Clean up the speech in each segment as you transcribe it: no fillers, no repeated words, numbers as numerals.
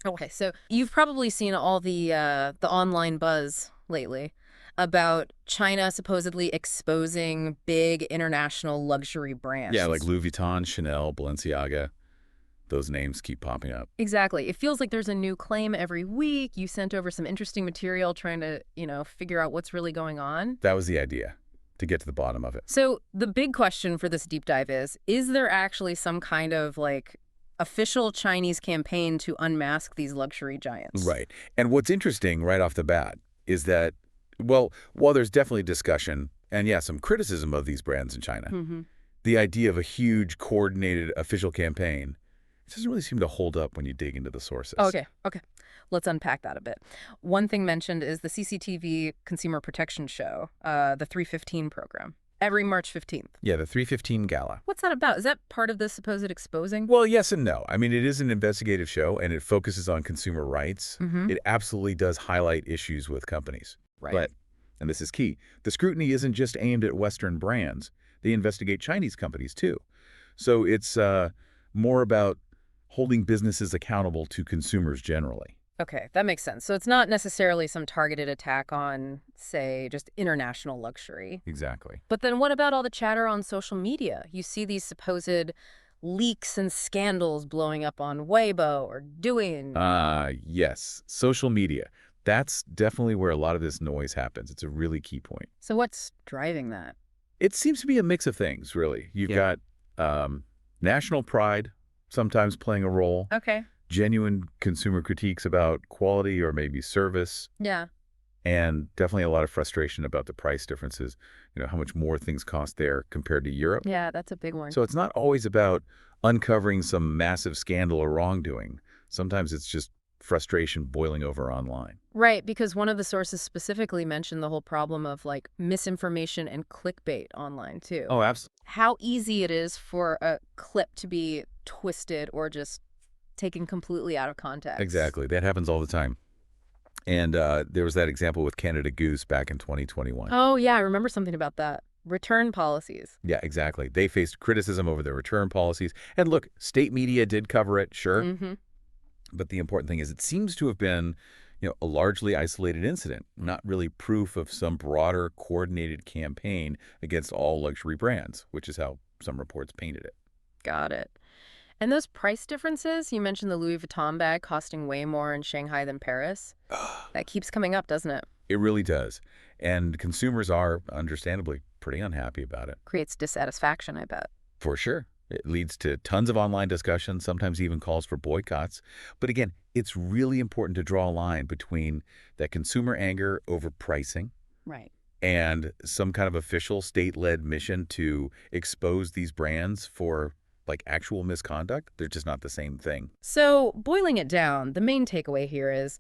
Okay, so you've probably seen all the online buzz lately about China supposedly exposing big international luxury Yeah, like brands. Louis Vuitton, Chanel, Balenciaga, those names keep popping up. Exactly. It feels like there's a new claim every week. You sent over some interesting material trying to, figure out what's really going on. That was the idea, to get to the bottom of it. So the big question for this deep dive is there actually some kind of like official Chinese campaign to unmask these luxury giants? Right. And what's interesting right off the bat is that, well, while there's definitely discussion and, yeah, some criticism of these brands in China, Hmm. the idea of a huge, coordinated official campaign doesn't really seem to hold up when you dig into the sources. Okay, okay. Let's unpack that a bit. One thing mentioned is the CCTV Consumer Protection Show, the 315 program, every March 15th. Yeah, the 315 Gala. What's that about? Is that part of the supposed exposing? Well, yes and no. I mean, it is an investigative show, and it focuses on consumer rights. Mm-hmm. It absolutely does highlight issues with companies. Right. But, and this is key, the scrutiny isn't just aimed at Western brands. They investigate Chinese companies, too. So it's more about holding businesses accountable to consumers generally. Okay, that makes sense. So it's not necessarily some targeted attack on, say, just international luxury. Exactly. But then what about all the chatter on social media? You see these supposed leaks and scandals blowing up on Weibo or Douyin. Yes, social media. That's definitely where a lot of this noise happens. It's a really key point. So what's driving that? It seems to be a mix of things, really. You've Yeah. got national pride sometimes playing a role, Okay. genuine consumer critiques about quality or maybe service, Yeah. and definitely a lot of frustration about the price differences, how much more things cost there compared to Europe. Yeah, that's a big one. So it's not always about uncovering some massive scandal or wrongdoing. Sometimes it's just frustration boiling over online. Right, because one of the sources specifically mentioned the whole problem of like misinformation and clickbait online too. Oh, absolutely. How easy it is for a clip to be twisted or just taken completely out of context. Exactly. That happens all the time. And there was that example with Canada Goose back in 2021. Oh, yeah, I remember something about that. Return policies. Yeah, exactly. They faced criticism over their return policies. And look, state media did cover it, sure. Mm-hmm. But the important thing is it seems to have been, a largely isolated incident, not really proof of some broader coordinated campaign against all luxury brands, which is how some reports painted it. Got it. And those price differences, you mentioned the Louis Vuitton bag costing way more in Shanghai than Paris. That keeps coming up, doesn't it? It really does. And consumers are, understandably, pretty unhappy about it. Creates dissatisfaction, I bet. For sure. It leads to tons of online discussion, sometimes even calls for boycotts. But again, it's really important to draw a line between that consumer anger over pricing Right. and some kind of official state-led mission to expose these brands for like actual misconduct. They're just not the same thing. So, boiling it down, the main takeaway here is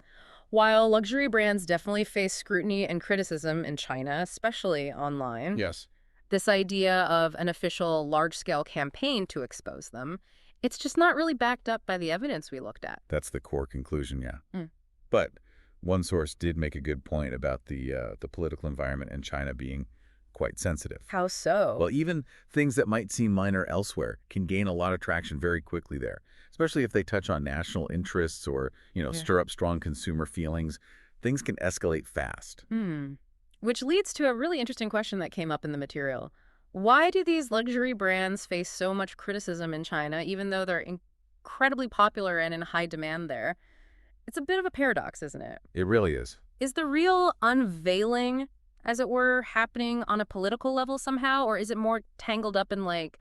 while luxury brands definitely face scrutiny and criticism in China, especially online, Yes. this idea of an official large-scale campaign to expose them, it's just not really backed up by the evidence we looked at. That's the core conclusion, yeah. Mm. But one source did make a good point about the political environment in China being quite sensitive. How so? Well, even things that might seem minor elsewhere can gain a lot of traction very quickly there, especially if they touch on national interests or, Yeah. stir up strong consumer feelings. Things can escalate fast. Which leads to a really interesting question that came up in the material. Why do these luxury brands face so much criticism in China, even though they're incredibly popular and in high demand there? It's a bit of a paradox, isn't it? It really is. Is the real unveiling, as it were, happening on a political level somehow, or is it more tangled up in like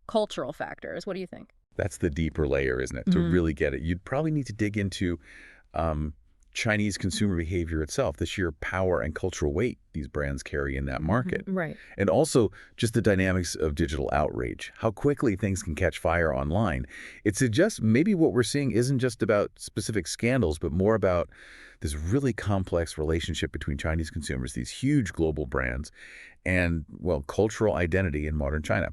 cultural factors? What do you think? That's the deeper layer, isn't it? To really get it, you'd probably need to dig into Chinese consumer behavior itself, the sheer power and cultural weight these brands carry in that market. Right. And also just the dynamics of digital outrage, how quickly things can catch fire online. It suggests maybe what we're seeing isn't just about specific scandals, but more about this really complex relationship between Chinese consumers, these huge global brands, and, well, cultural identity in modern China.